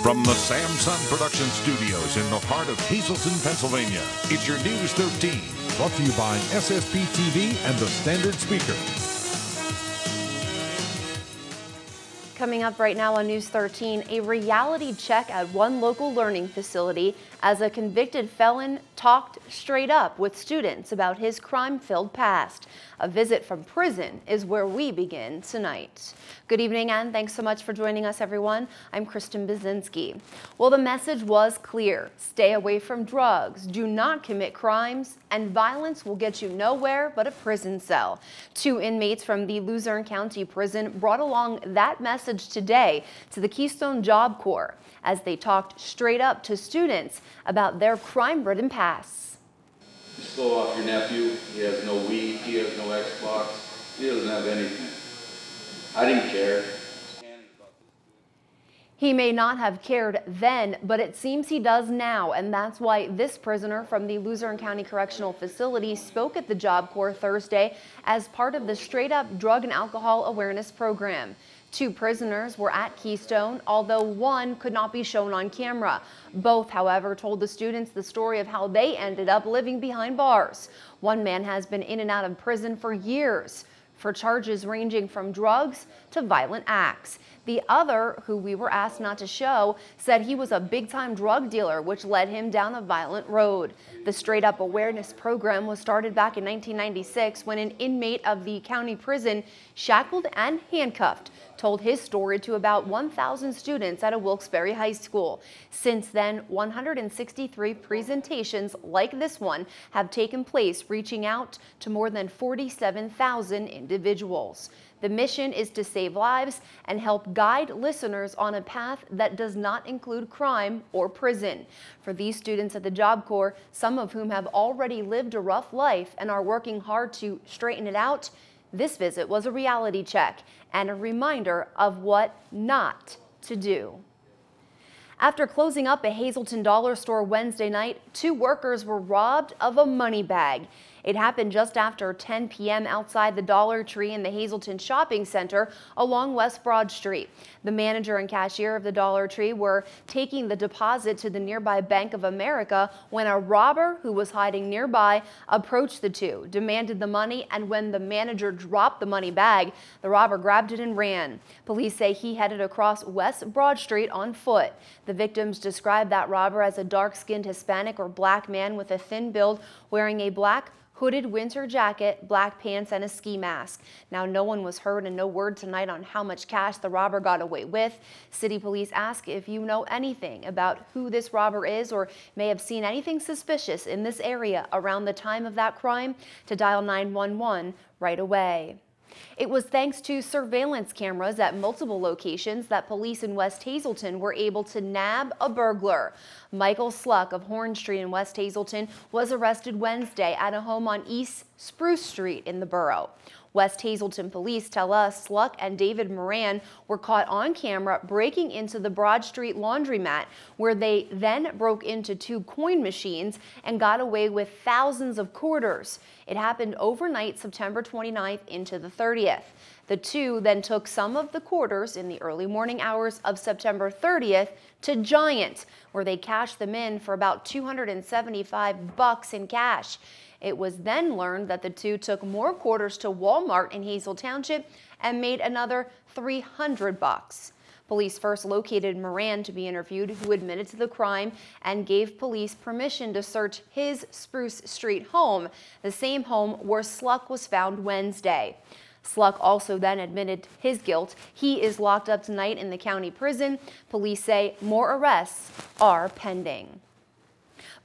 From the Samson Production Studios in the heart of Hazleton, Pennsylvania, it's your News 13. Brought to you by SSPTV and the Standard Speaker. Coming up right now on News 13, a reality check at one local learning facility as a convicted felon talked straight up with students about his crime-filled past. A visit from prison is where we begin tonight. Good evening and thanks so much for joining us, everyone. I'm Kristen Bazinski. Well, the message was clear. Stay away from drugs, do not commit crimes, and violence will get you nowhere but a prison cell. 2 inmates from the Luzerne County Prison brought along that message today to the Keystone Job Corps as they talked straight up to students about their crime-ridden pasts. Just go off your nephew. He has no weed, he has no Xbox, he doesn't have anything. I didn't care. He may not have cared then, but it seems he does now, and that's why this prisoner from the Luzerne County Correctional Facility spoke at the Job Corps Thursday as part of the Straight Up Drug and Alcohol Awareness Program. 2 prisoners were at Keystone, although one could not be shown on camera. Both, however, told the students the story of how they ended up living behind bars. One man has been in and out of prison for years for charges ranging from drugs to violent acts. The other, who we were asked not to show, said he was a big-time drug dealer, which led him down a violent road. The Straight Up Awareness Program was started back in 1996 when an inmate of the county prison, shackled and handcuffed, told his story to about 1,000 students at a Wilkes-Barre high school. Since then, 163 presentations like this one have taken place, reaching out to more than 47,000 individuals. The mission is to save lives and help guide listeners on a path that does not include crime or prison. For these students at the Job Corps, some of whom have already lived a rough life and are working hard to straighten it out, this visit was a reality check and a reminder of what not to do. After closing up a Hazleton dollar store Wednesday night, 2 workers were robbed of a money bag. It happened just after 10 p.m. outside the Dollar Tree in the Hazleton Shopping Center along West Broad Street. The manager and cashier of the Dollar Tree were taking the deposit to the nearby Bank of America when a robber who was hiding nearby approached the 2, demanded the money, and when the manager dropped the money bag, the robber grabbed it and ran. Police say he headed across West Broad Street on foot. The victims described that robber as a dark-skinned Hispanic or black man with a thin build, wearing a black hooded winter jacket, black pants, and a ski mask. Now, no one was hurt and no word tonight on how much cash the robber got away with. City police ask if you know anything about who this robber is or may have seen anything suspicious in this area around the time of that crime to dial 911 right away. It was thanks to surveillance cameras at multiple locations that police in West Hazleton were able to nab a burglar. Michael Sluck of Horn Street in West Hazleton was arrested Wednesday at a home on East Spruce Street in the borough. West Hazleton police tell us Sluck and David Moran were caught on camera breaking into the Broad Street laundromat, where they then broke into 2 coin machines and got away with thousands of quarters. It happened overnight, September 29th into the 30th. The 2 then took some of the quarters in the early morning hours of September 30th to Giant, where they cashed them in for about $275 in cash. It was then learned that the 2 took more quarters to Walmart in Hazel Township and made another $300. Police first located Moran to be interviewed, who admitted to the crime and gave police permission to search his Spruce Street home, the same home where Sluck was found Wednesday. Sluck also then admitted his guilt. He is locked up tonight in the county prison. Police say more arrests are pending.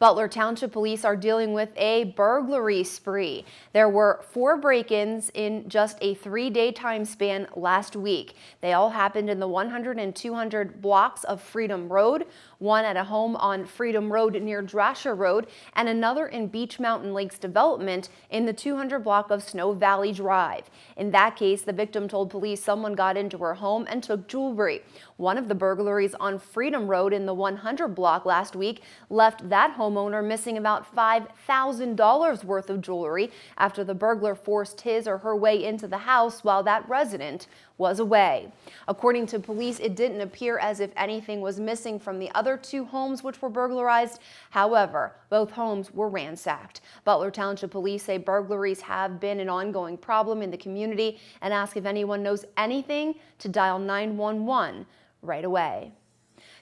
Butler Township police are dealing with a burglary spree. There were 4 break-ins in just a 3-day time span last week. They all happened in the 100 and 200 blocks of Freedom Road, one at a home on Freedom Road near Drasher Road, and another in Beach Mountain Lakes Development in the 200 block of Snow Valley Drive. In that case, the victim told police someone got into her home and took jewelry. One of the burglaries on Freedom Road in the 100 block last week left that home homeowner missing about $5,000 worth of jewelry after the burglar forced his or her way into the house while that resident was away. According to police, it didn't appear as if anything was missing from the other 2 homes which were burglarized. However, both homes were ransacked. Butler Township Police say burglaries have been an ongoing problem in the community and ask if anyone knows anything to dial 911 right away.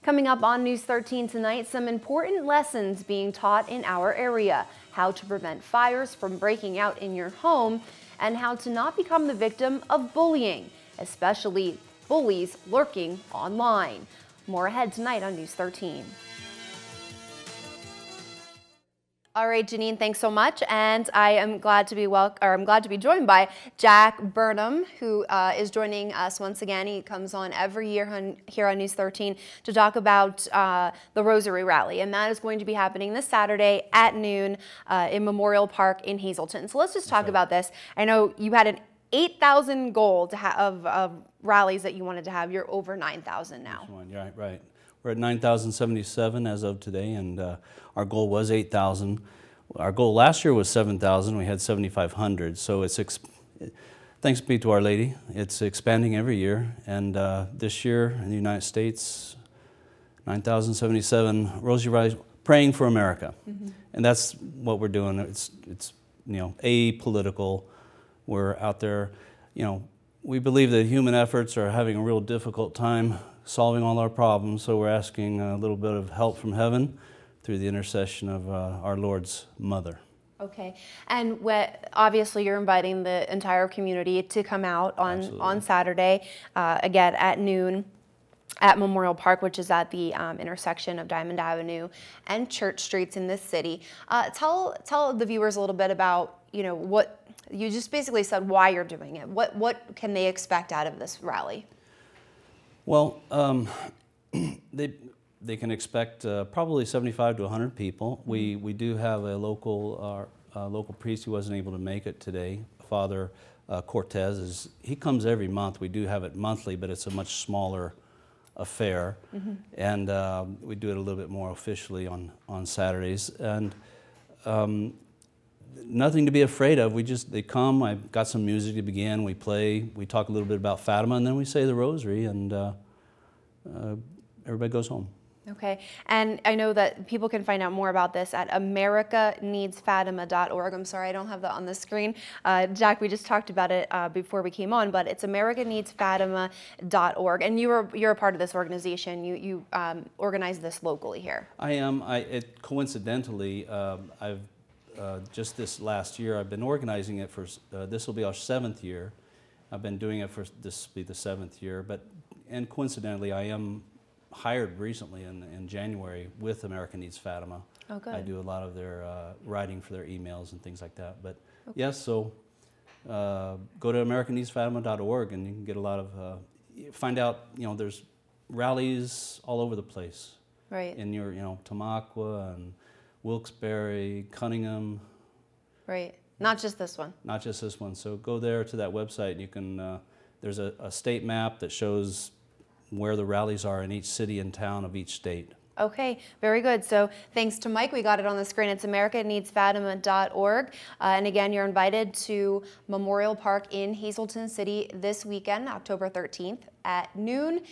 Coming up on News 13 tonight, some important lessons being taught in our area, how to prevent fires from breaking out in your home, and how to not become the victim of bullying, especially bullies lurking online. More ahead tonight on News 13. All right, Janine, thanks so much, and I am glad to be joined by Jack Burnham, who is joining us once again. He comes on every year here on News 13 to talk about the Rosary Rally, and that is going to be happening this Saturday at noon in Memorial Park in Hazleton. So let's just talk about this. I know you had an 8,000 goal to of rallies that you wanted to have. You're over 9,000 now. Yeah, right. We're at 9,077 as of today, and our goal was 8,000. Our goal last year was 7,000. We had 7,500. So it's thanks be to Our Lady, it's expanding every year. And this year in the United States, 9,077 Rosary Rallies, praying for America, and that's what we're doing. It's apolitical. We're out there, we believe that human efforts are having a real difficult time solving all our problems, so we're asking a little bit of help from heaven through the intercession of our Lord's Mother. Okay, and obviously you're inviting the entire community to come out on Saturday, again at noon at Memorial Park, which is at the intersection of Diamond Avenue and Church Streets in this city. Tell the viewers a little bit about, what you just basically said, why you're doing it. What can they expect out of this rally? Well, they can expect probably 75 to 100 people. We do have a local priest who wasn't able to make it today, Father Cortez. He comes every month. We do have it monthly, but it's a much smaller affair, and we do it a little bit more officially on Saturdays. And nothing to be afraid of. They come. I've got some music to begin. We play. We talk a little bit about Fatima, and then we say the Rosary, and everybody goes home. Okay, and I know that people can find out more about this at americaneedsfatima.org. I'm sorry, I don't have that on the screen. Jack, we just talked about it before we came on, but it's americaneedsfatima.org, and you're a part of this organization. You organize this locally here. I am. Coincidentally, I've just this last year, I've been organizing it for, this will be our 7th year. I've been doing it for, this will be the 7th year, and coincidentally, I am hired recently in January with America Needs Fatima. Oh, good. I do a lot of their writing for their emails and things like that. But yes, so go to americaneedsfatima.org and you can get a lot of, find out, there's rallies all over the place. Right. In your, Tamaqua and Wilkes-Barre, Cunningham. Right. Not just this one. Not just this one. So go there to that website and you can, there's a state map that shows where the rallies are in each city and town of each state. Okay, very good. So thanks to Mike, we got it on the screen. It's americaneedsfatima.org. And again, you're invited to Memorial Park in Hazleton City this weekend, October 13th at noon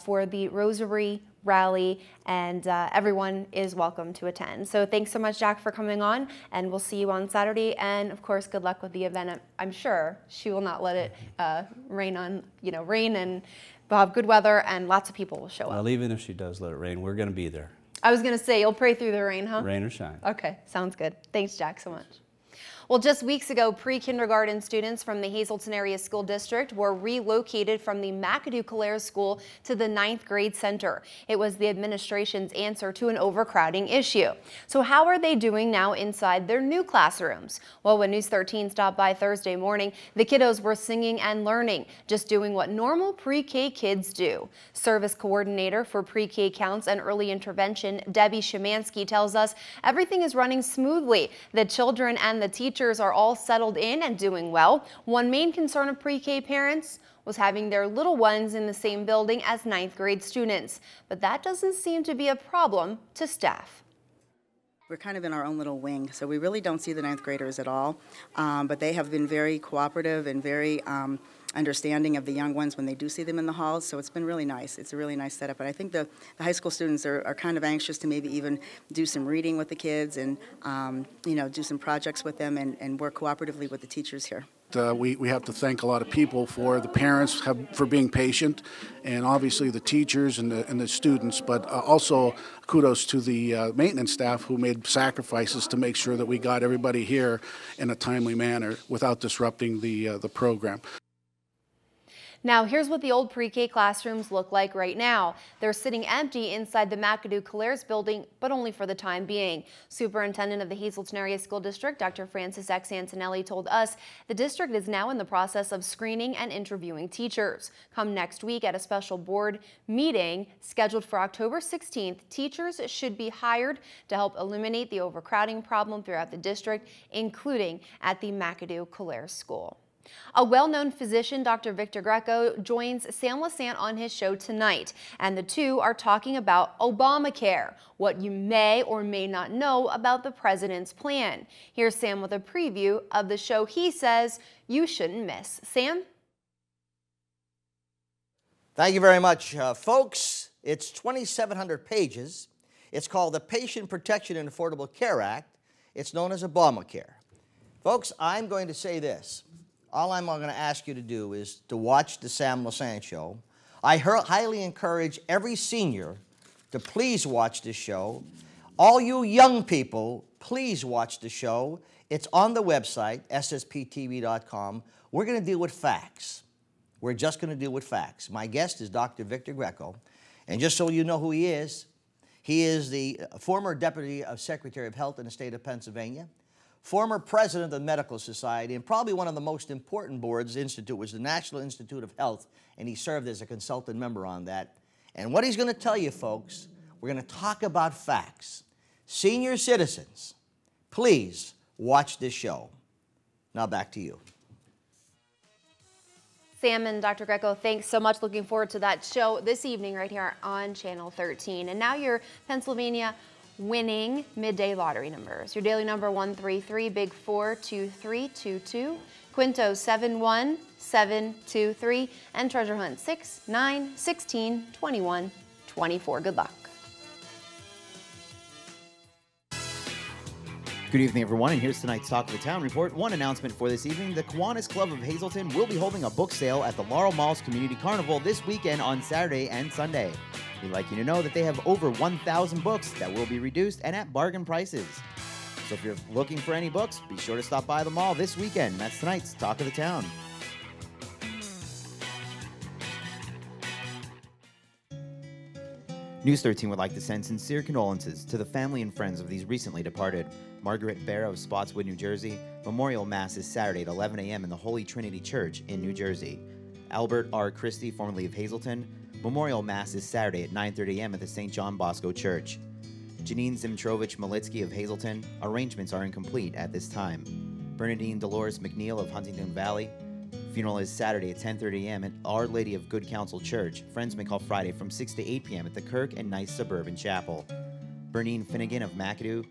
for the Rosary Rally, and everyone is welcome to attend. So thanks so much, Jack, for coming on, and we'll see you on Saturday. And of course, good luck with the event. I'm sure she will not let it rain and we'll have good weather and lots of people will show up. Well, even if she does let it rain, we're going to be there. I was going to say, you'll pray through the rain, huh? Rain or shine. Okay, sounds good. Thanks, Jack, so much. Well, just weeks ago, pre-kindergarten students from the Hazleton Area School District were relocated from the McAdoo-Calais School to the 9th grade center. It was the administration's answer to an overcrowding issue. So how are they doing now inside their new classrooms? Well, when News 13 stopped by Thursday morning, the kiddos were singing and learning, just doing what normal pre-K kids do. Service coordinator for pre-K counts and early intervention, Debbie Szymanski, tells us everything is running smoothly. The children and the teachers are all settled in and doing well. One main concern of pre-K parents was having their little ones in the same building as 9th grade students, but that doesn't seem to be a problem to staff. we're kind of in our own little wing, so we really don't see the ninth graders at all. But they have been very cooperative and very understanding of the young ones when they do see them in the halls, so it's been really nice. It's a really nice setup, and I think the high school students are kind of anxious to maybe even do some reading with the kids and do some projects with them and work cooperatively with the teachers here. We have to thank a lot of people, for the parents for being patient, and obviously the teachers and the students, but also kudos to the maintenance staff who made sacrifices to make sure that we got everybody here in a timely manner without disrupting the program. Now, here's what the old pre-K classrooms look like right now. They're sitting empty inside the McAdoo-Calares building, but only for the time being. Superintendent of the Hazleton Area School District, Dr. Francis X. Antonelli, told us the district is now in the process of screening and interviewing teachers. Come next week at a special board meeting scheduled for October 16th, teachers should be hired to help eliminate the overcrowding problem throughout the district, including at the McAdoo-Calares School. A well-known physician, Dr. Victor Greco, joins Sam Lassant on his show tonight, and the two are talking about Obamacare, what you may or may not know about the president's plan. Here's Sam with a preview of the show he says you shouldn't miss. Sam? Thank you very much, folks. It's 2,700 pages. It's called the Patient Protection and Affordable Care Act. It's known as Obamacare. Folks, I'm going to say this. All I'm going to ask you to do is to watch the Sam Lassant Show. I highly encourage every senior to please watch this show. All you young people, please watch the show. It's on the website, SSPTV.com. We're going to deal with facts. We're just going to deal with facts. My guest is Dr. Victor Greco. And just so you know who he is the former Deputy Secretary of Health in the state of Pennsylvania, former president of the Medical Society, and probably one of the most important boards institute was the National Institute of Health, and he served as a consultant member on that. And what he's going to tell you, folks, we're going to talk about facts. Senior citizens, please watch this show. Now back to you. Sam and Dr. Greco, thanks so much. Looking forward to that show this evening right here on Channel 13. And now your Pennsylvania winning midday lottery numbers. Your daily number 133, big 42322, Quinto 71723, and treasure hunt 6, 9, 16, 21, 24. Good luck. Good evening, everyone, and here's tonight's Talk of the Town report. One announcement for this evening: the Kiwanis Club of Hazleton will be holding a book sale at the Laurel Malls Community Carnival this weekend on Saturday and Sunday. We'd like you to know that they have over 1,000 books that will be reduced and at bargain prices. So if you're looking for any books, be sure to stop by the mall this weekend. That's tonight's Talk of the Town. News 13 would like to send sincere condolences to the family and friends of these recently departed. Margaret Bear of Spotswood, New Jersey. Memorial Mass is Saturday at 11 a.m. in the Holy Trinity Church in New Jersey. Albert R. Christie, formerly of Hazleton. Memorial Mass is Saturday at 9:30 a.m. at the St. John Bosco Church. Janine Zimtrovich Malitsky of Hazleton. Arrangements are incomplete at this time. Bernadine Dolores McNeil of Huntington Valley. Funeral is Saturday at 10:30 a.m. at Our Lady of Good Counsel Church. Friends may call Friday from 6 to 8 p.m. at the Kirk and Nice Suburban Chapel. Bernine Finnegan of McAdoo.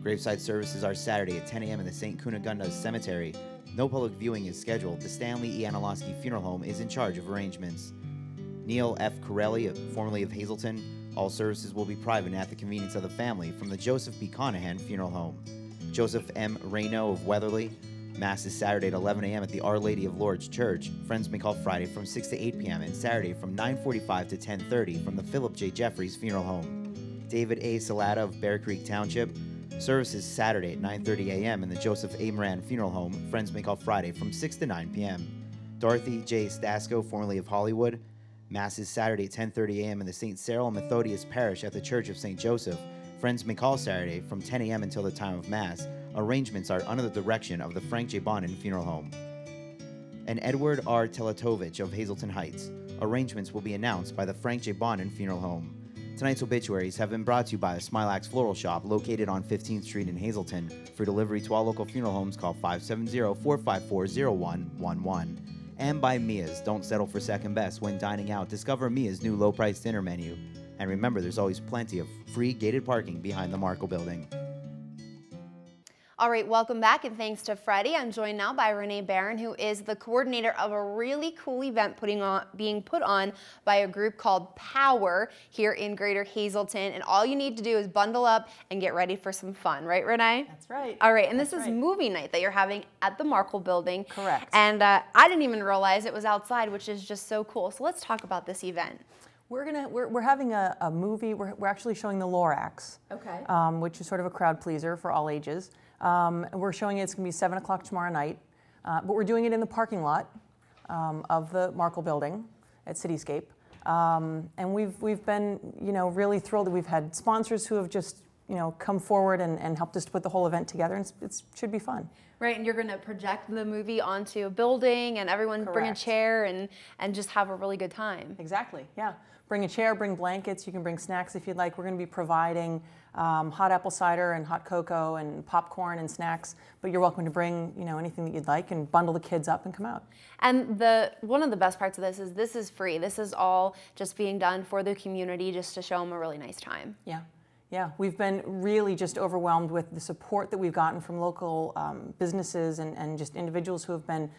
Graveside services are Saturday at 10 a.m. in the St. Cunegunda Cemetery. No public viewing is scheduled. The Stanley E. Anilowski Funeral Home is in charge of arrangements. Neil F. Corelli, formerly of Hazleton. All services will be private at the convenience of the family from the Joseph B. Conahan Funeral Home. Joseph M. Rayno of Weatherly. Mass is Saturday at 11 a.m. at the Our Lady of Lourdes Church. Friends may call Friday from 6 to 8 p.m. and Saturday from 9:45 to 10:30 from the Philip J. Jeffries Funeral Home. David A. Salata of Bear Creek Township. Services Saturday at 9:30 a.m. in the Joseph A. Moran Funeral Home. Friends may call Friday from 6 to 9 p.m. Dorothy J. Stasko, formerly of Hollywood. Mass is Saturday at 10:30 a.m. in the St. Cyril and Methodius Parish at the Church of St. Joseph. Friends may call Saturday from 10 a.m. until the time of Mass. Arrangements are under the direction of the Frank J. Bonin Funeral Home. And Edward R. Teletovich of Hazleton Heights. Arrangements will be announced by the Frank J. Bonin Funeral Home. Tonight's obituaries have been brought to you by the Smilax Floral Shop located on 15th Street in Hazleton. For delivery to all local funeral homes, call 570-454-0111. And by Mia's. Don't settle for second best when dining out. Discover Mia's new low-priced dinner menu. And remember, there's always plenty of free gated parking behind the Markle Building. All right, welcome back, and thanks to Freddie. I'm joined now by Renee Barron, who is the coordinator of a really cool event being put on by a group called Power here in Greater Hazelton. And all you need to do is bundle up and get ready for some fun, right, Renee? That's right. All right, and this is movie night that you're having at the Markle Building. Correct. And I didn't even realize it was outside, which is just so cool. So let's talk about this event. We're having a movie. We're actually showing the Lorax, Okay. Which is sort of a crowd pleaser for all ages. And we're showing it. It's going to be 7 o'clock tomorrow night, but we're doing it in the parking lot of the Markle Building at Cityscape. And we've been really thrilled that we've had sponsors who have just come forward and helped us to put the whole event together. And it should be fun. Right, and you're going to project the movie onto a building, and everyone bring a chair and just have a really good time. Exactly, yeah. Bring a chair, bring blankets, you can bring snacks if you'd like. We're going to be providing hot apple cider and hot cocoa and popcorn and snacks, but you're welcome to bring anything that you'd like and bundle the kids up and come out. And one of the best parts of this is free. This is all just being done for the community just to show them a really nice time. Yeah. Yeah, we've been really just overwhelmed with the support that we've gotten from local businesses and just individuals who have been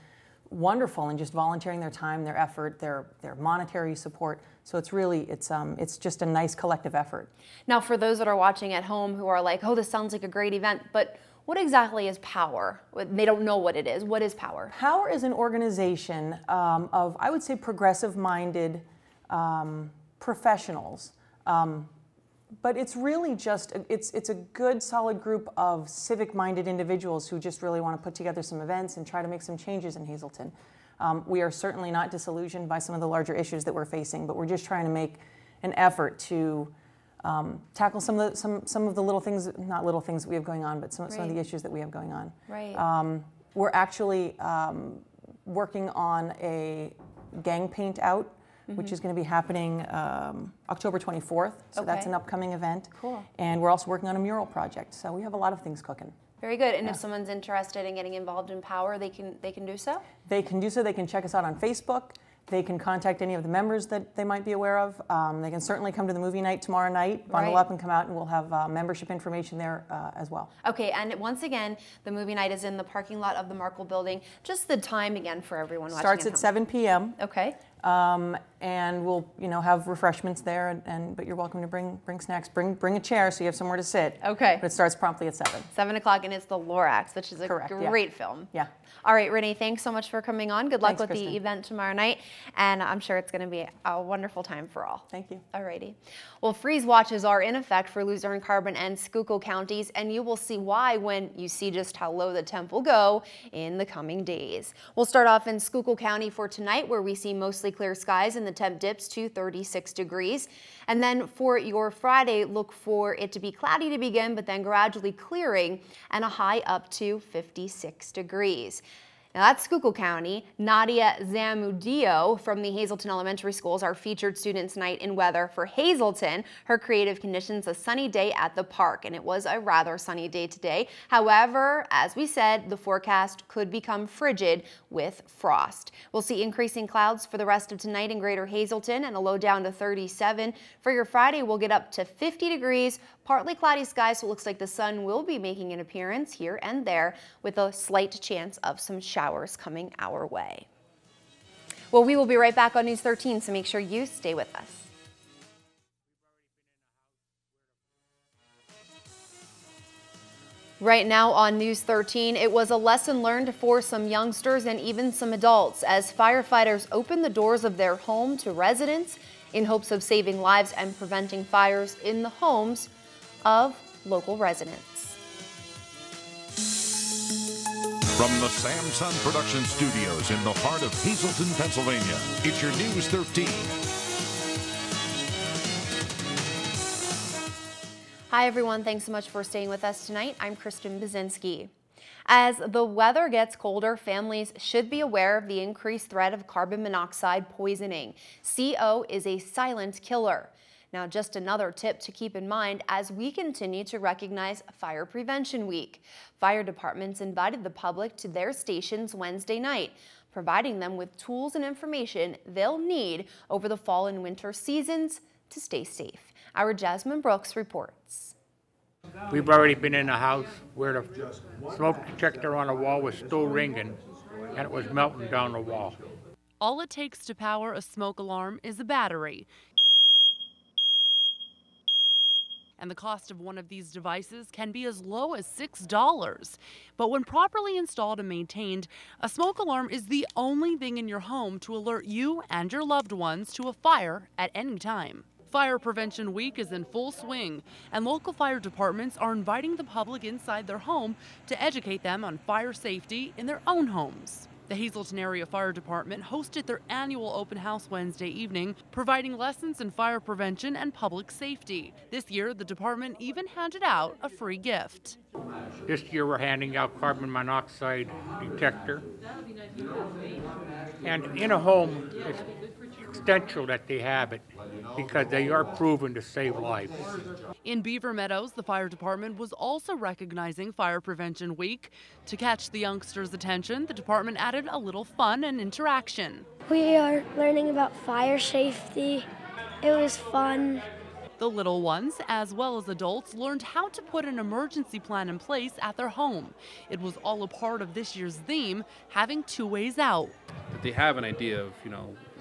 wonderful and just volunteering their time, their effort, their monetary support. So it's just a nice collective effort. Now, for those that are watching at home who are like, oh, this sounds like a great event, but what exactly is Power? They don't know what it is. What is Power? Power is an organization of, I would say, progressive-minded professionals. But it's really just, it's a good, solid group of civic-minded individuals who just really want to put together some events and try to make some changes in Hazelton. We are certainly not disillusioned by some of the larger issues that we're facing, but we're just trying to make an effort to tackle some of the little things, not little things that we have going on, but some of the issues that we have going on. Right. We're actually working on a gang paint out, which is going to be happening October 24th. So that's an upcoming event. Cool. And we're also working on a mural project. So we have a lot of things cooking. Very good. And if someone's interested in getting involved in Power, they can do so? They can do so. They can check us out on Facebook. They can contact any of the members that they might be aware of. They can certainly come to the movie night tomorrow night, bundle up and come out, and we'll have membership information there as well. Okay, and once again, the movie night is in the parking lot of the Markle Building. Just the time again for everyone watching. Starts at 7 p.m. Okay. And we'll, have refreshments there, but you're welcome to bring snacks. Bring a chair so you have somewhere to sit. Okay. But it starts promptly at 7. 7 o'clock, and it's the Lorax, which is a great film. Yeah. All right, Renee, thanks so much for coming on. Good luck with the event tomorrow night, and I'm sure it's going to be a wonderful time for all. Thank you. All righty. Well, freeze watches are in effect for Luzerne, Carbon, and Schuylkill counties, and you will see why when you see just how low the temp will go in the coming days. We'll start off in Schuylkill County for tonight, where we see mostly clear skies and the temp dips to 36 degrees. And then for your Friday, look for it to be cloudy to begin, but then gradually clearing and a high up to 56 degrees. Now that's Schuylkill County. Nadia Zamudio from the Hazelton Elementary Schools, our featured student tonight in weather for Hazelton. Her creative conditions, a sunny day at the park, and it was a rather sunny day today. However, as we said, the forecast could become frigid with frost. We'll see increasing clouds for the rest of tonight in Greater Hazelton and a low down to 37. For your Friday, we'll get up to 50 degrees. Partly cloudy skies, so it looks like the sun will be making an appearance here and there with a slight chance of some showers coming our way. Well, we will be right back on News 13, so make sure you stay with us. Right now on News 13, it was a lesson learned for some youngsters and even some adults as firefighters opened the doors of their home to residents in hopes of saving lives and preventing fires in the homes of local residents. From the Samson Production Studios in the heart of Hazelton, Pennsylvania, it's your News 13. Hi everyone, thanks so much for staying with us tonight. I'm Kristen Bazinski. As the weather gets colder, families should be aware of the increased threat of carbon monoxide poisoning. CO is a silent killer. Now, just another tip to keep in mind as we continue to recognize Fire Prevention Week. Fire departments invited the public to their stations Wednesday night, providing them with tools and information they'll need over the fall and winter seasons to stay safe. Our Jasmine Brooks reports. We've already been in a house where the smoke detector on the wall was still ringing, and it was melting down the wall. All it takes to power a smoke alarm is a battery. And the cost of one of these devices can be as low as $6. But when properly installed and maintained, a smoke alarm is the only thing in your home to alert you and your loved ones to a fire at any time. Fire Prevention Week is in full swing, and local fire departments are inviting the public inside their home to educate them on fire safety in their own homes. The Hazleton Area Fire Department hosted their annual open house Wednesday evening, providing lessons in fire prevention and public safety. This year, the department even handed out a free gift. This year we're handing out carbon monoxide detector. And in a home, it's essential that they have it because they are proven to save lives. In Beaver Meadows, the fire department was also recognizing Fire Prevention Week. To catch the youngsters' attention, the department added a little fun and interaction. We are learning about fire safety. It was fun. The little ones, as well as adults, learned how to put an emergency plan in place at their home. It was all a part of this year's theme, having two ways out. That they have an idea of,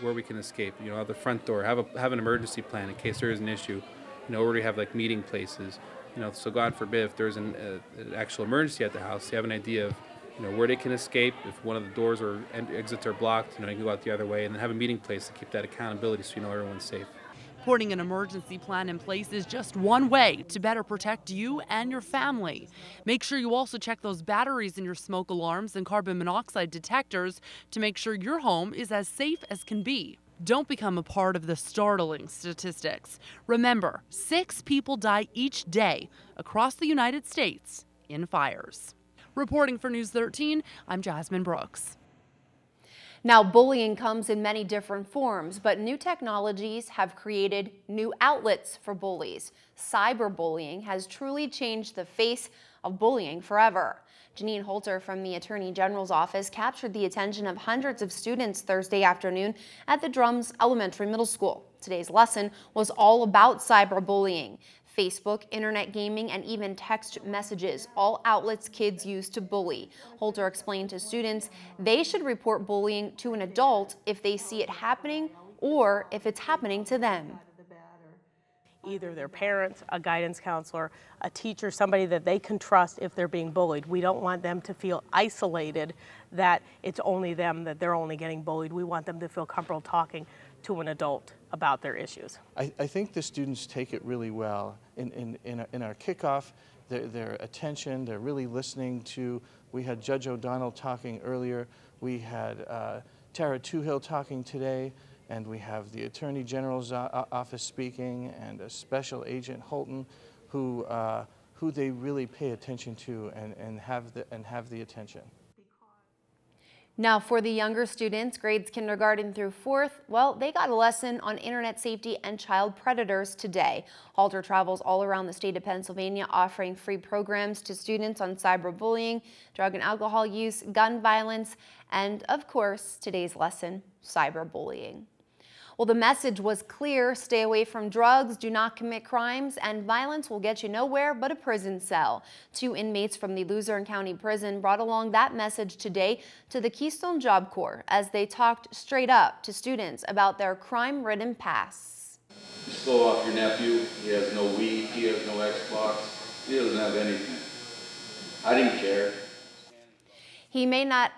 where we can escape. At the front door, have an emergency plan in case there is an issue. Where we have like meeting places. So God forbid if there's an actual emergency at the house, they have an idea of, where they can escape. If one of the doors or exits are blocked, they can go out the other way, and then have a meeting place to keep that accountability so everyone's safe. Putting an emergency plan in place is just one way to better protect you and your family. Make sure you also check those batteries in your smoke alarms and carbon monoxide detectors to make sure your home is as safe as can be. Don't become a part of the startling statistics. Remember, 6 people die each day across the United States in fires. Reporting for News 13, I'm Jasmine Brooks. Now, bullying comes in many different forms, but new technologies have created new outlets for bullies. Cyberbullying has truly changed the face of bullying forever. Janine Holter from the Attorney General's office captured the attention of hundreds of students Thursday afternoon at the Drums Elementary Middle School. Today's lesson was all about cyberbullying. Facebook, internet gaming, and even text messages, all outlets kids use to bully. Holter explained to students they should report bullying to an adult if they see it happening or if it's happening to them. Either their parents, a guidance counselor, a teacher, somebody that they can trust if they're being bullied. We don't want them to feel isolated, that it's only them, that they're only getting bullied. We want them to feel comfortable talking to an adult about their issues. I think the students take it really well. In our kickoff, their attention, they're really listening to, we had Judge O'Donnell talking earlier, we had Tara Toohill talking today, and we have the Attorney General's office speaking, and a Special Agent Holton, who they really pay attention to and have the attention. Now, for the younger students, grades kindergarten through 4th, well, they got a lesson on internet safety and child predators today. Halter travels all around the state of Pennsylvania offering free programs to students on cyberbullying, drug and alcohol use, gun violence, and, of course, today's lesson, cyberbullying. Well, the message was clear: stay away from drugs, do not commit crimes, and violence will get you nowhere but a prison cell. 2 inmates from the Luzerne County Prison brought along that message today to the Keystone Job Corps as they talked straight up to students about their crime-ridden pasts. You stole off your nephew. He has no weed, he has no Xbox, he doesn't have anything. I didn't care. He may not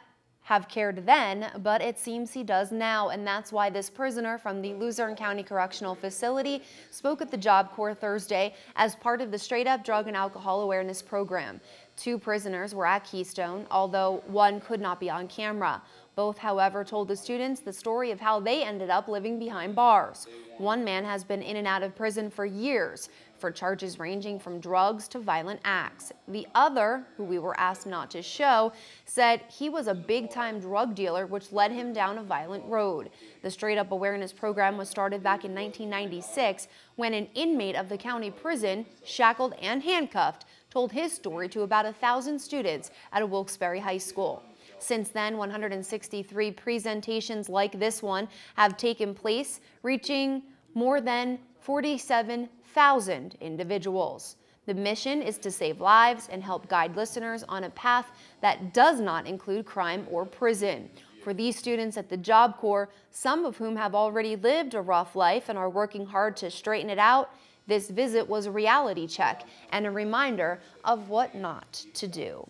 have cared then, but it seems he does now, and that's why this prisoner from the Luzerne County Correctional Facility spoke at the Job Corps Thursday as part of the Straight Up Drug and Alcohol Awareness Program. 2 prisoners were at Keystone, although one could not be on camera. Both, however, told the students the story of how they ended up living behind bars. One man has been in and out of prison for years for charges ranging from drugs to violent acts. The other, who we were asked not to show, said he was a big-time drug dealer, which led him down a violent road. The Straight Up Awareness Program was started back in 1996 when an inmate of the county prison, shackled and handcuffed, told his story to about 1,000 students at a Wilkes-Barre high school. Since then, 163 presentations like this one have taken place, reaching more than 47,000 individuals. The mission is to save lives and help guide listeners on a path that does not include crime or prison. For these students at the Job Corps, some of whom have already lived a rough life and are working hard to straighten it out, this visit was a reality check and a reminder of what not to do.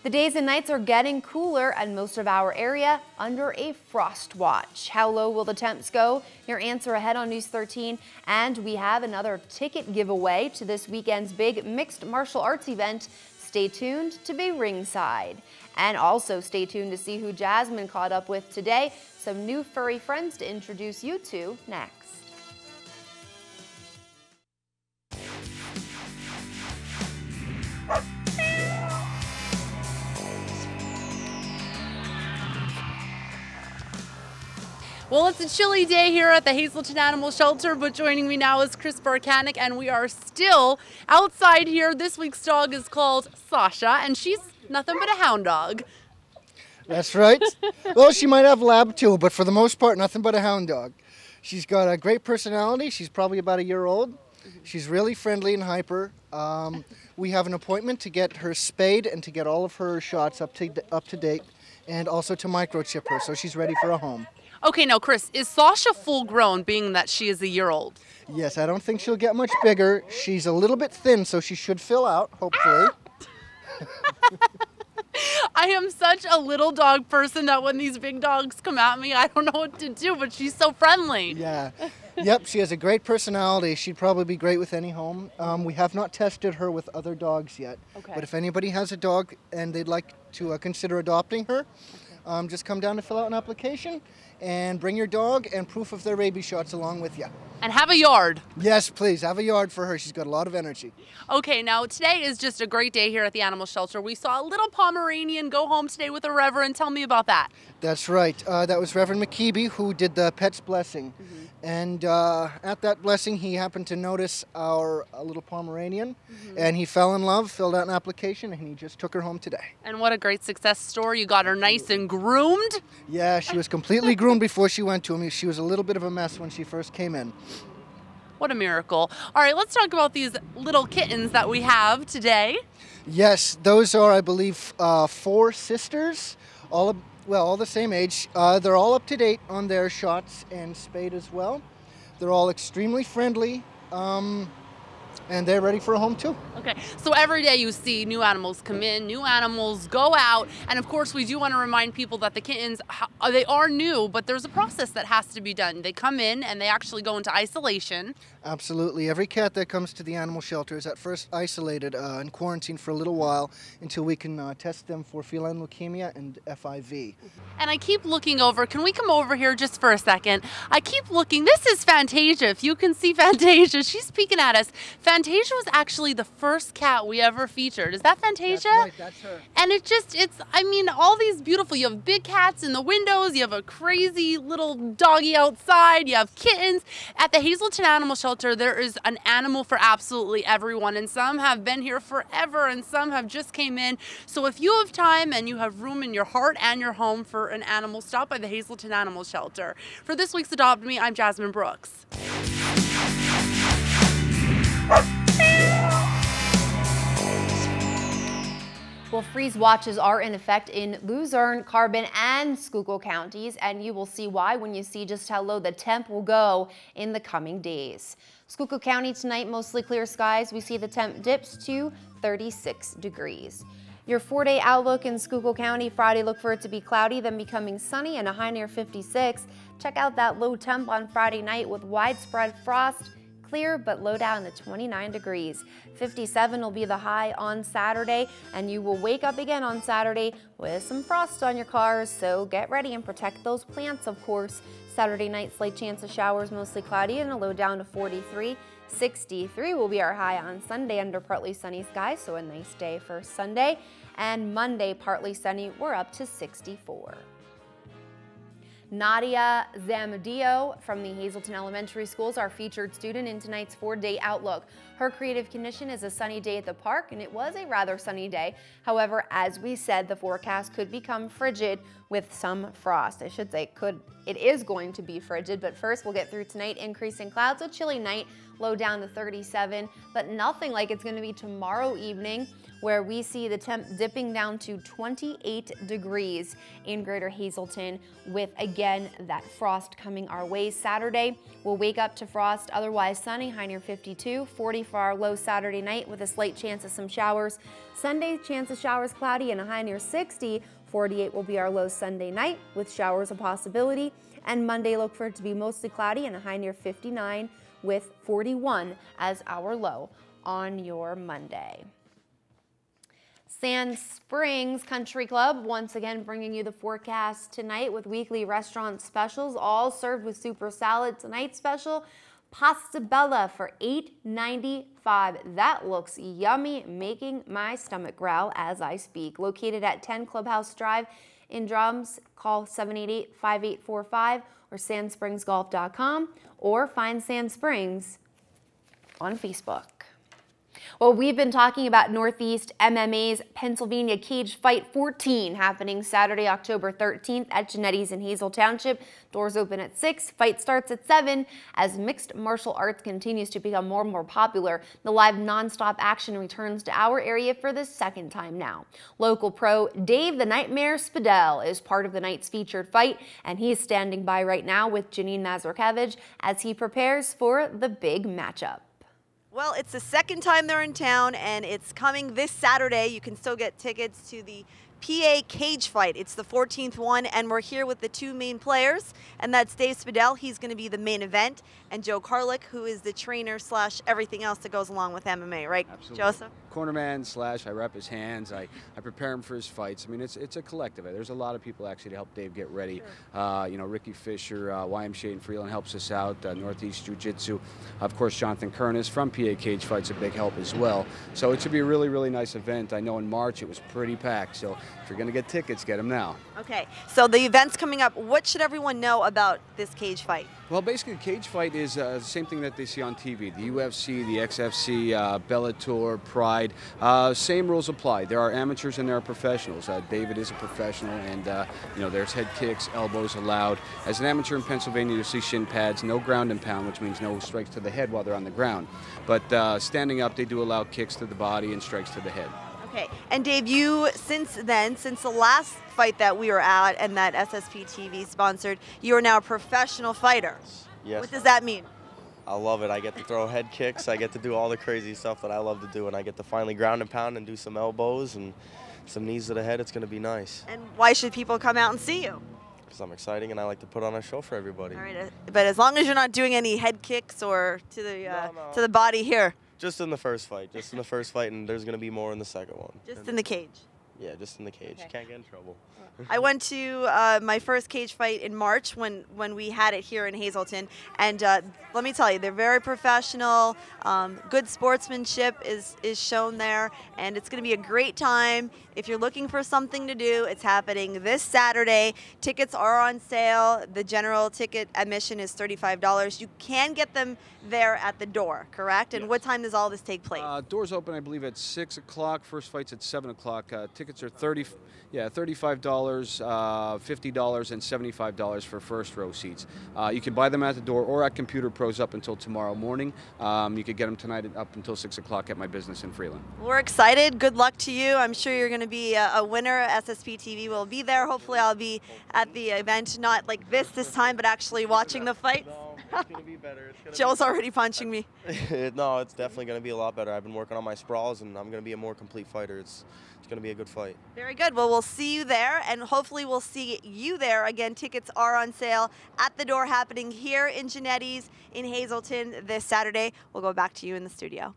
The days and nights are getting cooler and most of our area under a frost watch. How low will the temps go? Your answer ahead on News 13. And we have another ticket giveaway to this weekend's big mixed martial arts event. Stay tuned to be ringside. And also stay tuned to see who Jasmine caught up with today. Some new furry friends to introduce you to next. Well, it's a chilly day here at the Hazelton Animal Shelter, but joining me now is Chris Barkanik, and we are still outside here. This week's dog is called Sasha, and she's nothing but a hound dog. That's right. Well, she might have lab too, but for the most part, nothing but a hound dog. She's got a great personality. She's probably about a year old. She's really friendly and hyper. We have an appointment to get her spayed and to get all of her shots up to date, and also to microchip her, so she's ready for a home. Okay, now Chris, is Sasha full grown being that she is a year old? Yes, I don't think she'll get much bigger. She's a little bit thin, so she should fill out, hopefully. I am such a little dog person that when these big dogs come at me, I don't know what to do, but she's so friendly. Yeah. Yep, she has a great personality. She'd probably be great with any home. We have not tested her with other dogs yet. Okay. But if anybody has a dog and they'd like to consider adopting her, just come down to fill out an application and bring your dog and proof of their rabies shots along with you. And have a yard. Yes, please. Have a yard for her. She's got a lot of energy. Okay, now today is just a great day here at the animal shelter. We saw a little Pomeranian go home today with a reverend. Tell me about that. That's right. That was Reverend McKeeby who did the pet's blessing. And at that blessing, he happened to notice our little Pomeranian, and he fell in love, filled out an application, and he just took her home today. And what a great success story. You got her nice and groomed. Yeah, she was completely groomed before she went to him. She was a little bit of a mess when she first came in. What a miracle. All right, let's talk about these little kittens that we have today. Yes, those are, I believe, 4 sisters, all the same age. They're all up to date on their shots and spayed as well. They're all extremely friendly, and they're ready for a home too. Okay, so every day you see new animals come in, new animals go out, and of course we do want to remind people that the kittens, they are new, but there's a process that has to be done. They come in and they actually go into isolation. Absolutely. Every cat that comes to the animal shelter is at first isolated and quarantined for a little while until we can test them for feline leukemia and FIV. And I keep looking over. Can we come over here just for a second? I keep looking. This is Fantasia. If you can see Fantasia, she's peeking at us. Fantasia was actually the first cat we ever featured. Is that Fantasia? That's right, that's her. And I mean, all these beautiful, you have big cats in the windows, you have a crazy little doggy outside, you have kittens. At the Hazelton Animal Shelter, there is an animal for absolutely everyone, and some have been here forever and some have just came in. So if you have time and you have room in your heart and your home for an animal, stop by the Hazelton Animal Shelter. For this week's Adopt Me, I'm Jasmine Brooks. Well, freeze watches are in effect in Luzerne, Carbon, and Schuylkill counties, and you will see why when you see just how low the temp will go in the coming days. Schuylkill County tonight, mostly clear skies. We see the temp dips to 36 degrees. Your 4-day outlook in Schuylkill County: Friday, look for it to be cloudy, then becoming sunny and a high near 56. Check out that low temp on Friday night with widespread frost. Clear but low down to 29 degrees. 57 will be the high on Saturday, and you will wake up again on Saturday with some frost on your cars, so get ready and protect those plants, of course. Saturday night, slight chance of showers, mostly cloudy, and a low down to 43. 63 will be our high on Sunday under partly sunny skies, so a nice day for Sunday. And Monday, partly sunny, we're up to 64. Nadia Zamudio from the Hazelton Elementary School is our featured student in tonight's 4-day outlook. Her creative condition is a sunny day at the park, and it was a rather sunny day. However, as we said, the forecast could become frigid with some frost. I should say it is going to be frigid, but first we'll get through tonight. Increasing clouds, a chilly night, low down to 37, but nothing like it's going to be tomorrow evening, where we see the temp dipping down to 28 degrees in Greater Hazelton, with again that frost coming our way. Saturday, we'll wake up to frost, otherwise sunny, high near 52, 40 for our low Saturday night with a slight chance of some showers. Sunday, chance of showers cloudy and a high near 60. 48 will be our low Sunday night with showers a possibility. And Monday, look for it to be mostly cloudy and a high near 59 with 41 as our low on your Monday. Sand Springs Country Club once again bringing you the forecast tonight with weekly restaurant specials, all served with super salad. Tonight's special, Pasta Bella for $8.95. That looks yummy, making my stomach growl as I speak. Located at 10 Clubhouse Drive in Drums, call 788-5845 or sandspringsgolf.com, or find Sand Springs on Facebook. Well, we've been talking about Northeast MMA's Pennsylvania Cage Fight 14 happening Saturday, October 13th at Genetti's in Hazel Township. Doors open at 6. Fight starts at 7. As mixed martial arts continues to become more and more popular, the live nonstop action returns to our area for the second time now. Local pro Dave the Nightmare Spadell is part of the night's featured fight, and he's standing by right now with Janine Mazurkevich as he prepares for the big matchup. Well, it's the second time they're in town, and it's coming this Saturday. You can still get tickets to the PA Cage Fight. It's the 14th one, and we're here with the two main players, and that's Dave Spadell. He's going to be the main event, and Joe Karlik, who is the trainer slash everything else that goes along with MMA, right, Absolutely. Joseph? Cornerman slash I rep his hands. I prepare him for his fights. I mean, it's a collective. There's a lot of people actually to help Dave get ready. Sure. You know, Ricky Fisher, YMCA in Freeland helps us out. Northeast Jiu-Jitsu. Of course, Jonathan Kernis from PA Cage Fight's a big help as well. So it should be a really, really nice event. I know in March it was pretty packed. So if you're going to get tickets, get them now. Okay, so the event's coming up. What should everyone know about this cage fight? Well, basically, the cage fight is the same thing that they see on TV. The UFC, the XFC, Bellator, Pride, same rules apply. There are amateurs and there are professionals. David is a professional, and you know, there's head kicks, elbows allowed. As an amateur in Pennsylvania, you'll see shin pads, no ground and pound, which means no strikes to the head while they're on the ground. But standing up, they do allow kicks to the body and strikes to the head. Okay, and Dave, you, since the last fight that we were at and that SSPTV sponsored, you are now a professional fighter. Yes. What does that mean? I love it. I get to throw head kicks. I get to do all the crazy stuff that I love to do, and I get to finally ground and pound and do some elbows and some knees to the head. It's going to be nice. And why should people come out and see you? Because I'm exciting and I like to put on a show for everybody. All right, but as long as you're not doing any head kicks or to the body here. Just in the first fight. Just in the first fight, and there's going to be more in the second one. Just in the cage. Yeah, just in the cage. Okay. Can't get in trouble. I went to my first cage fight in March when we had it here in Hazelton, and let me tell you, they're very professional. Good sportsmanship is shown there, and it's going to be a great time. If you're looking for something to do, it's happening this Saturday. Tickets are on sale. The general ticket admission is $35. You can get them there at the door, correct? And what time does all this take place? Doors open, I believe, at 6 o'clock. First fight's at 7 o'clock. Tickets are $35, $50, and $75 for first row seats. You can buy them at the door or at Computer Pros up until tomorrow morning. You could get them tonight up until 6 o'clock at my business in Freeland. We're excited. Good luck to you. I'm sure you're going to be a winner. SSPTV will be there. Hopefully I'll be at the event, not like this time, but actually watching the fight. No, it's going to be better. Joe's already punching me. No, it's definitely going to be a lot better. I've been working on my sprawls, and I'm going to be a more complete fighter. It's going to be a good fight. Very good. Well, we'll see you there, and hopefully we'll see you there. Again, tickets are on sale at the door, happening here in Genetti's in Hazelton this Saturday. We'll go back to you in the studio.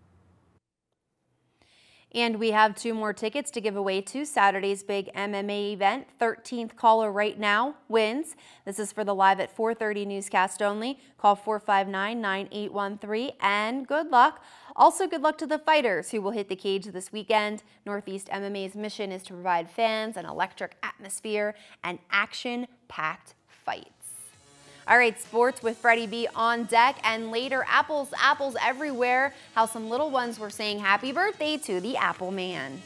And we have 2 more tickets to give away to Saturday's big MMA event. 13th caller right now wins. This is for the live at 4:30 newscast only. Call 459-9813 and good luck. Also, good luck to the fighters who will hit the cage this weekend. Northeast MMA's mission is to provide fans an electric atmosphere and action-packed fights. All right, sports with Freddie B on deck, and later, apples everywhere. How some little ones were saying happy birthday to the Apple Man.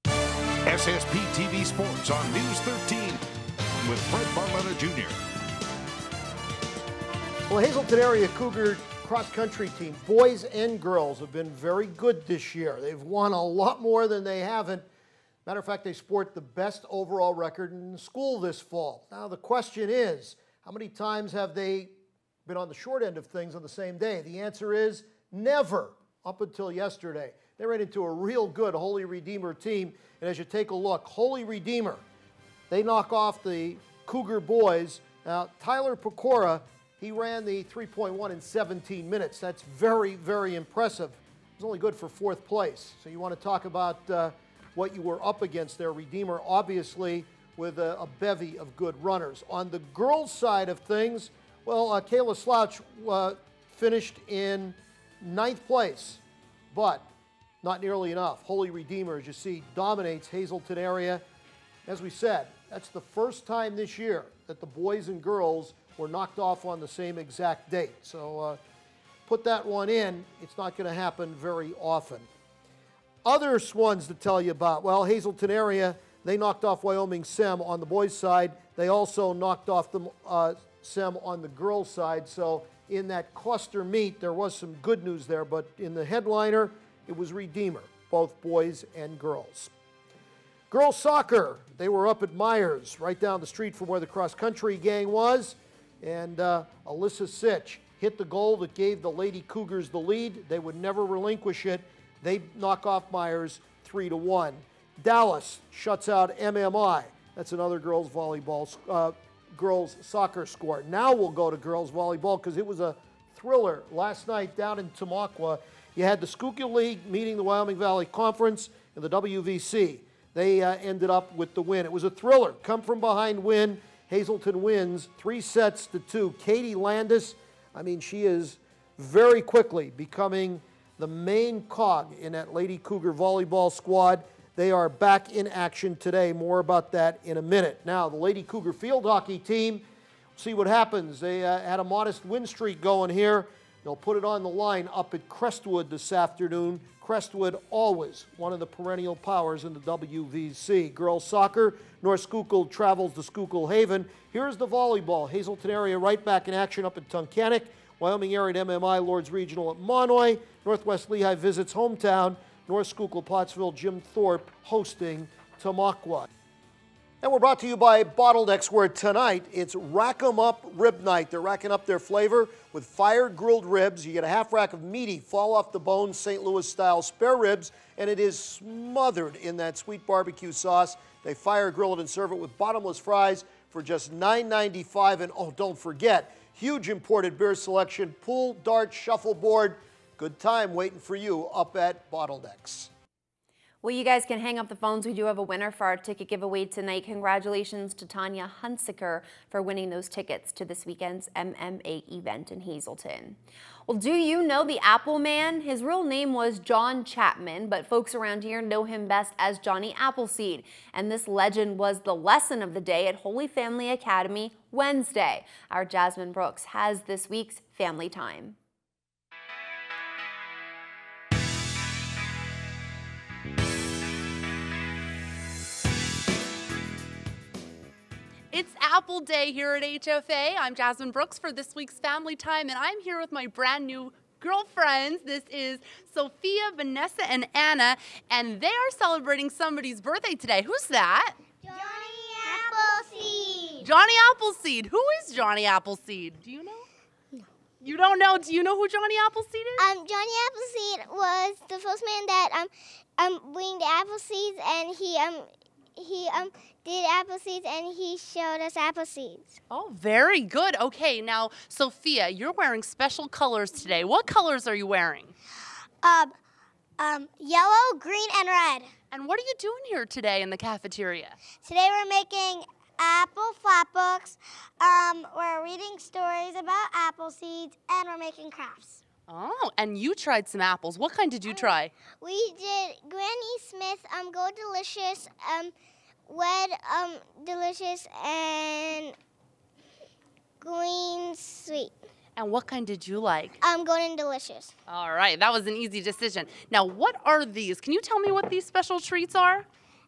SSPTV Sports on News 13 with Fred Barletta Jr. Well, Hazleton area Cougar cross-country team, boys and girls, have been very good this year. They've won a lot more than they haven't. Matter of fact, they sport the best overall record in the school this fall. Now, the question is, how many times have they been on the short end of things on the same day? The answer is never, up until yesterday. They ran into a real good Holy Redeemer team, and as you take a look, Holy Redeemer, they knock off the Cougar boys. Now, Tyler Pecora, he ran the 3.1 in 17 minutes. That's very, very impressive. He was only good for 4th place. So you want to talk about what you were up against there. Redeemer, obviously, with a bevy of good runners. On the girls' side of things, well, Kayla Slouch finished in 9th place, but not nearly enough. Holy Redeemer, as you see, dominates Hazleton area. As we said, that's the first time this year that the boys and girls were knocked off on the same exact date. So put that one in. It's not going to happen very often. Other ones to tell you about, well, Hazleton area, they knocked off Wyoming Sem on the boys' side. They also knocked off the Sem on the girls' side. So in that cluster meet, there was some good news there, but in the headliner, it was Redeemer, both boys and girls. Girls soccer, they were up at Myers, right down the street from where the cross-country gang was. And Alyssa Sitch hit the goal that gave the Lady Cougars the lead. They would never relinquish it. They knock off Myers 3-1. Dallas shuts out MMI. That's another girls volleyball, girls soccer score. Now we'll go to girls volleyball because it was a thriller last night down in Tamaqua. You had the Schuylkill League meeting the Wyoming Valley Conference and the WVC. They ended up with the win. It was a thriller. Come from behind win. Hazleton wins 3-2. Katie Landis, I mean, she is very quickly becoming the main cog in that Lady Cougar volleyball squad. They are back in action today. More about that in a minute. Now, the Lady Cougar field hockey team, see what happens. They had a modest win streak going here. They'll put it on the line up at Crestwood this afternoon. Crestwood, always one of the perennial powers in the WVC. Girls soccer, North Schuylkill travels to Schuylkill Haven. Here's the volleyball. Hazleton area right back in action up at Tunkhannock. Wyoming area at MMI, Lords Regional at Monoy. Northwest Lehigh visits hometown. North Schuylkill, Pottsville, Jim Thorpe hosting Tamaqua. And we're brought to you by Bottlenecks, where tonight it's Rack 'em Up Rib Night. They're racking up their flavor with fire-grilled ribs. You get a half rack of meaty, fall-off-the-bone St. Louis-style spare ribs, and it is smothered in that sweet barbecue sauce. They fire-grill it and serve it with bottomless fries for just $9.95. And oh, don't forget, huge imported beer selection, pool, dart, shuffleboard. Good time waiting for you up at Bottlenecks. Well, you guys can hang up the phones. We do have a winner for our ticket giveaway tonight. Congratulations to Tanya Hunsaker for winning those tickets to this weekend's MMA event in Hazleton. Well, do you know the Apple Man? His real name was John Chapman, but folks around here know him best as Johnny Appleseed. And this legend was the lesson of the day at Holy Family Academy Wednesday. Our Jasmine Brooks has this week's Family Time. It's Apple Day here at HFA. I'm Jasmine Brooks for this week's Family Time, and I'm here with my brand new girlfriends. This is Sophia, Vanessa, and Anna, and they are celebrating somebody's birthday today. Who's that? Johnny Appleseed. Johnny Appleseed. Who is Johnny Appleseed? Do you know? No. You don't know? Do you know who Johnny Appleseed is? Johnny Appleseed was the first man that weaned the apple seeds, and he did apple seeds, and he showed us apple seeds. Oh, very good. Okay, now, Sophia, you're wearing special colors today. What colors are you wearing? Yellow, green, and red. And what are you doing here today in the cafeteria? Today we're making apple flat books. We're reading stories about apple seeds, and we're making crafts. Oh, and you tried some apples. What kind did you try? We did Granny Smith, Go Delicious, Wed Delicious, and And what kind did you like? Golden Delicious. All right, that was an easy decision. Now, what are these? Can you tell me what these special treats are?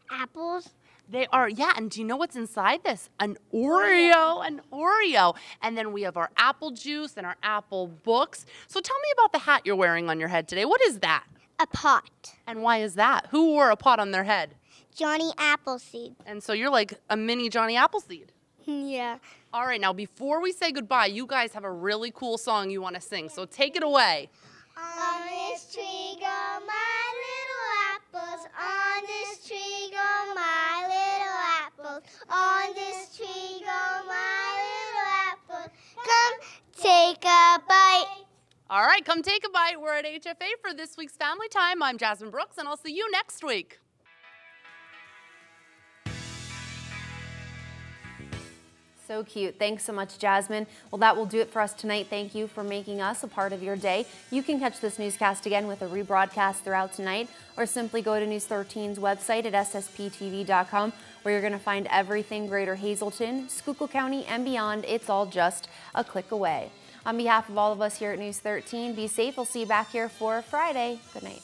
Apples. They are, yeah, and do you know what's inside this? An Oreo. And then we have our apple juice and our apple books. So tell me about the hat you're wearing on your head today. What is that? A pot. And why is that? Who wore a pot on their head? Johnny Appleseed. And so you're like a mini Johnny Appleseed. Yeah. All right, now before we say goodbye, you guys have a really cool song you want to sing, so take it away. On this tree go my little apples, on this tree go my little apples, on this tree go my little apples, come take a bite. All right, come take a bite. We're at HFA for this week's Family Time. I'm Jasmine Brooks, and I'll see you next week. So cute. Thanks so much, Jasmine. Well, that will do it for us tonight. Thank you for making us a part of your day. You can catch this newscast again with a rebroadcast throughout tonight, or simply go to News 13's website at SSPTV.com, where you're going to find everything Greater Hazleton, Schuylkill County, and beyond. It's all just a click away. On behalf of all of us here at News 13, be safe. We'll see you back here for Friday. Good night.